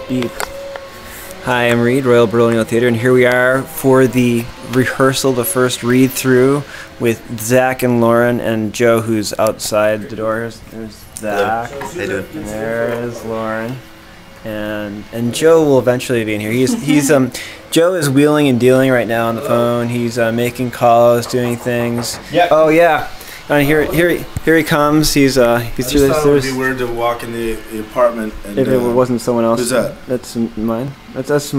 Beep. Hi, I'm Reid, Royal Baronial Theatre, and here we are for the rehearsal, the first read-through with Zak and Lauren and Joe, who's outside the door. There's Zak. How you doing? And there's Lauren. And Joe will eventually be in here. Joe is wheeling and dealing right now on the phone. He's making calls, doing things. Yeah. Oh yeah. And here he comes. He's through I just thought it would be weird to walk in the apartment and if it wasn't someone else. Who's that? That's mine. That's it's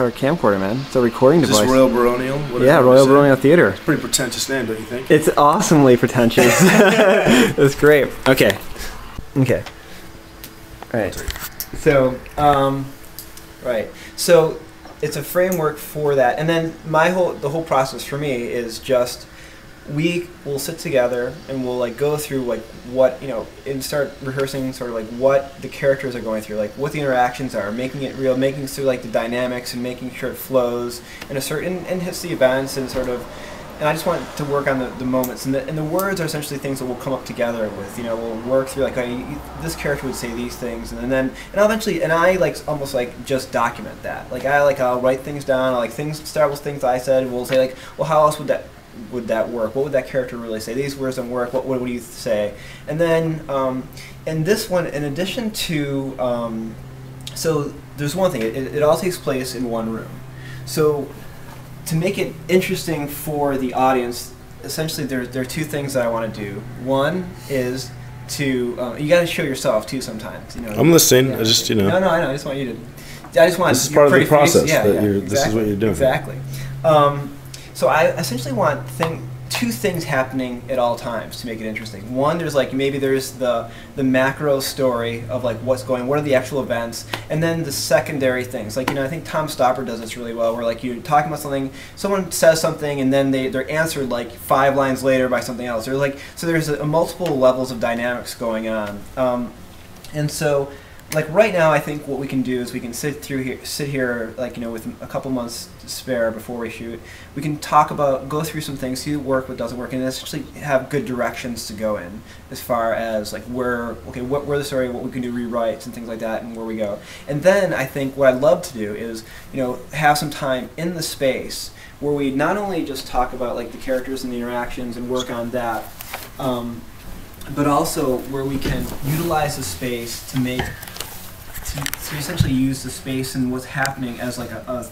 our camcorder, man. It's a recording device. Is this Royal Baronial? Yeah, Royal Baronial Theatre. It's a pretty pretentious name, don't you think? It's awesomely pretentious. It's great. Okay. All right. So, right. So, it's a framework for that, and then the whole process for me is just we will sit together and we'll like go through like what and start rehearsing sort of like what the characters are going through, like what the interactions are, making it real, making sure like the dynamics and making sure it flows in a certain and hits the events and sort of. And I just want to work on the moments, and the words are essentially things that we'll come up together with. We'll work through like this character would say these things, and I'll eventually I like almost like just document that. Like I'll write things down. I'll like start with things I said. We'll say like, well, how else would that work? What would that character really say? These words don't work. What would you say? And then and this one, in addition to so there's one thing. It all takes place in one room. So to make it interesting for the audience, essentially there are two things that I want to do. One is to you got to show yourself too sometimes. I'm listening. Yeah. I just No, I know. I just want you to. I just want. This is part of the process. Yeah, Exactly. This is what you're doing. Exactly. So I essentially want two things happening at all times to make it interesting. One, there's the macro story of like what are the actual events, and then the secondary things. Like I think Tom Stopper does this really well, where like you're talking about something, someone says something, and then they're answered like 5 lines later by something else. There's multiple levels of dynamics going on, and so. Like right now, I think what we can do is we can sit here, like with a couple months to spare before we shoot. We can go through some things, see what works, what doesn't work, and essentially have good directions to go in as far as like where the story, what we can do, rewrites and things like that, and where we go. And then I think what I'd love to do is have some time in the space where we not only just talk about like the characters and the interactions and work on that. But also where we can utilize the space to essentially use the space and what's happening as like a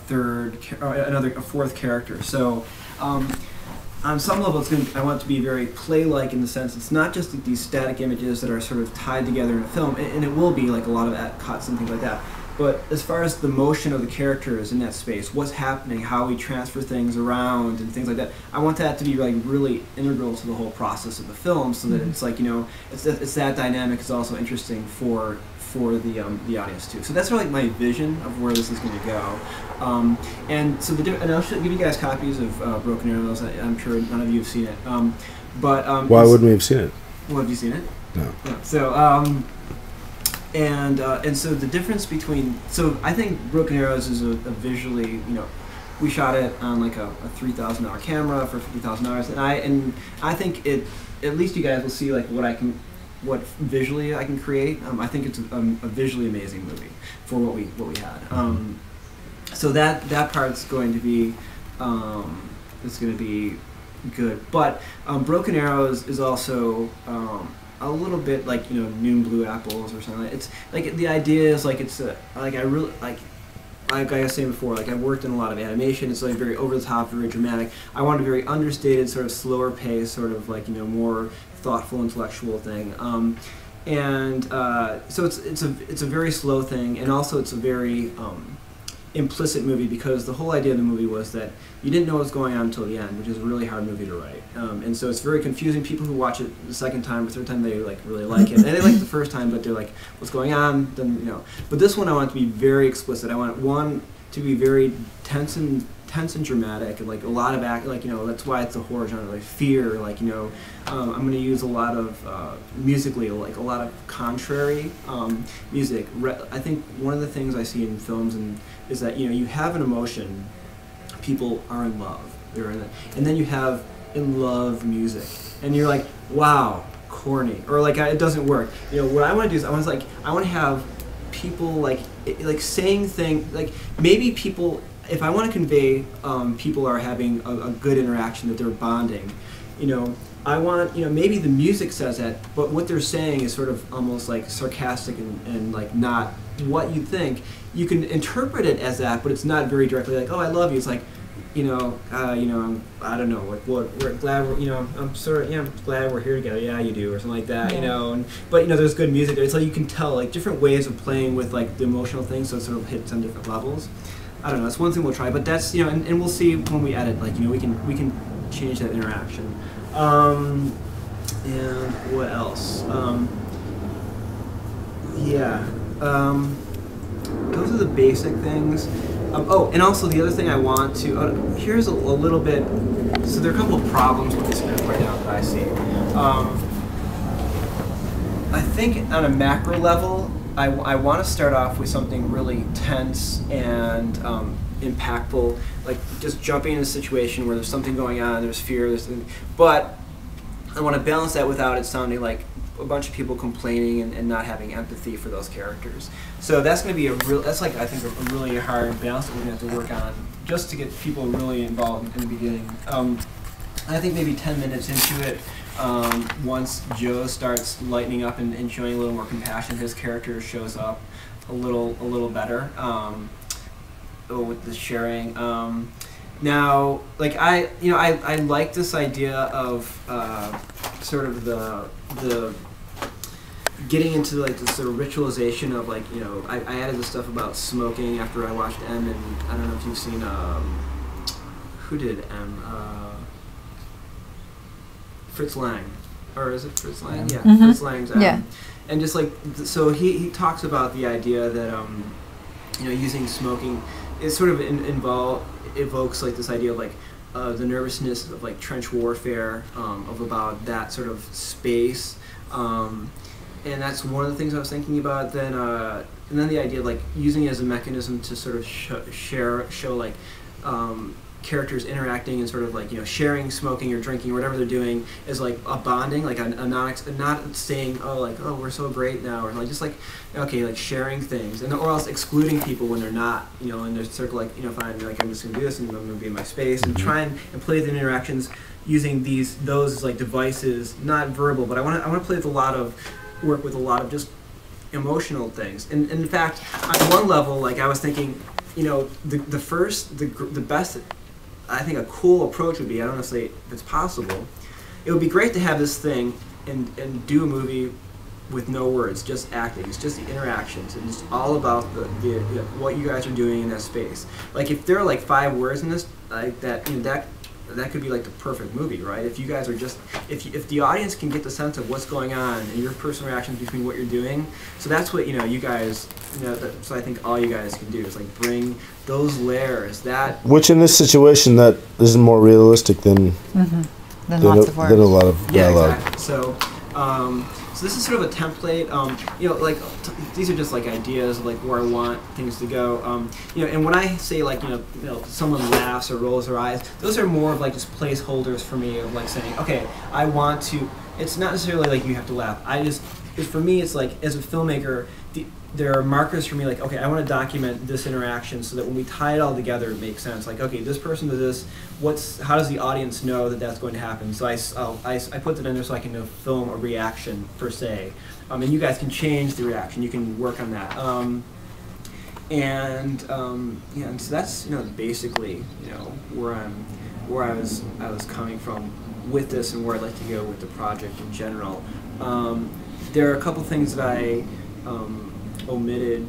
fourth character. So on some level, I want it to be very play-like in the sense it's not just these static images that are sort of tied together in a film, and it will be like a lot of cuts and things like that. But as far as the motion of the characters in that space, what's happening, how we transfer things around and things like that, I want that to be like really integral to the whole process of the film, so that it's like it's that dynamic is also interesting for the audience too. So that's really like my vision of where this is going to go. And so and I'll give you guys copies of Broken Arrows. I'm sure none of you have seen it. Why wouldn't we have seen it? Well, have you seen it? No. Yeah, so. And so the difference between I think Broken Arrows is a visually we shot it on like a $3,000 camera for $50,000, and I think at least you guys will see like what visually I can create. I think it's a visually amazing movie for what we had. So that part's going to be good, but Broken Arrows is also a little bit like Noon Blue Apples or something. It's like the idea is like like I was saying before, like I've worked in a lot of animation. It's like very over the top, very dramatic. I want a very understated, sort of slower pace, sort of like more thoughtful, intellectual thing. So it's a very slow thing, and also it's a very implicit movie, because the whole idea of the movie was that you didn't know what was going on until the end, which is a really hard movie to write. And so it's very confusing. People who watch it the second time or third time, they like really like it. And they like it the first time, but they're like, what's going on? Then But this one I want it to be very explicit. I want one to be very tense and dramatic, and like a lot of that's why it's a horror genre, like fear, I'm going to use a lot of musically, like a lot of contrary music. I think one of the things I see in films is that you have an emotion, people are in love, they're in it, and then you have in love music, and you're like, wow, corny, or like it doesn't work. What I want to do is I want to have people like saying things like maybe people. If I want to convey people are having a good interaction, that they're bonding, you know, I want, you know, maybe the music says that, but what they're saying is sort of almost like sarcastic and like not what you think. You can interpret it as that, but it's not very directly like, oh, I love you. It's like, I don't know, like we're glad we're, I'm sort of, I'm glad we're here together. Yeah, you do, or something like that, Yeah. But there's good music there, so you can tell like different ways of playing with like the emotional things, so it sort of hits on different levels. I don't know. That's one thing we'll try, but that's and we'll see when we edit. Like we can change that interaction. And what else? Those are the basic things. And also the other thing I want to here's a little bit. So there are a couple of problems with this script right now that I see. I think on a macro level, I want to start off with something really tense and impactful, like just jumping in a situation where there's something going on, there's fear, but I want to balance that without it sounding like a bunch of people complaining and not having empathy for those characters. So that's going to be I think a really hard balance that we're going to have to work on just to get people really involved in the beginning. I think maybe 10 minutes into it, once Joe starts lightening up and showing a little more compassion, his character shows up a little better with the sharing. Now, like I like this idea of sort of the getting into like the sort of ritualization of like I added the stuff about smoking after I watched M, and I don't know if you've seen who did M. Fritz Lang, or is it Fritz Lang? Yeah, Mm-hmm. Fritz Lang's. Yeah. And just like so, he talks about the idea that using smoking is sort of evokes like this idea of like the nervousness of like trench warfare, of about that sort of space, and that's one of the things I was thinking about. Then and then the idea of like using it as a mechanism to sort of show like characters interacting and sort of like sharing smoking or drinking or whatever they're doing is like a bonding, like a not saying oh we're so great now, or like just like okay, like sharing things, and or else excluding people when they're not in their circle, like fine, like I'm just gonna do this and I'm gonna be in my space, and try and play the interactions using those like devices, not verbal, but I want to play with work with a lot of just emotional things, and in fact on one level, like I was thinking the best, I think a cool approach would be, I don't know if it's possible, it would be great to have this thing and do a movie with no words, just acting. It's just the interactions, and it's all about the what you guys are doing in that space. Like if there are like 5 words in this, like that that could be like the perfect movie, right? If you guys are just, if the audience can get the sense of what's going on and your personal reactions between what you're doing, so that's what you guys, so I think all you guys can do is like bring those layers. That which in this situation that is more realistic than Lots of words. than a lot of dialogue. Yeah, exactly. So this is sort of a template. Like these are just like ideas of like where I want things to go. And when I say like someone laughs or rolls their eyes, those are more of like just placeholders for me of like saying, okay, I want to. It's not necessarily like you have to laugh. For me, it's like as a filmmaker, there are markers for me, like, okay, I want to document this interaction so that when we tie it all together, it makes sense. Like, okay, this person did this. How does the audience know that that's going to happen? So I put that in there so I can film a reaction per se, and you guys can change the reaction. You can work on that. And so that's basically where I was coming from with this and where I'd like to go with the project in general. There are a couple things that I omitted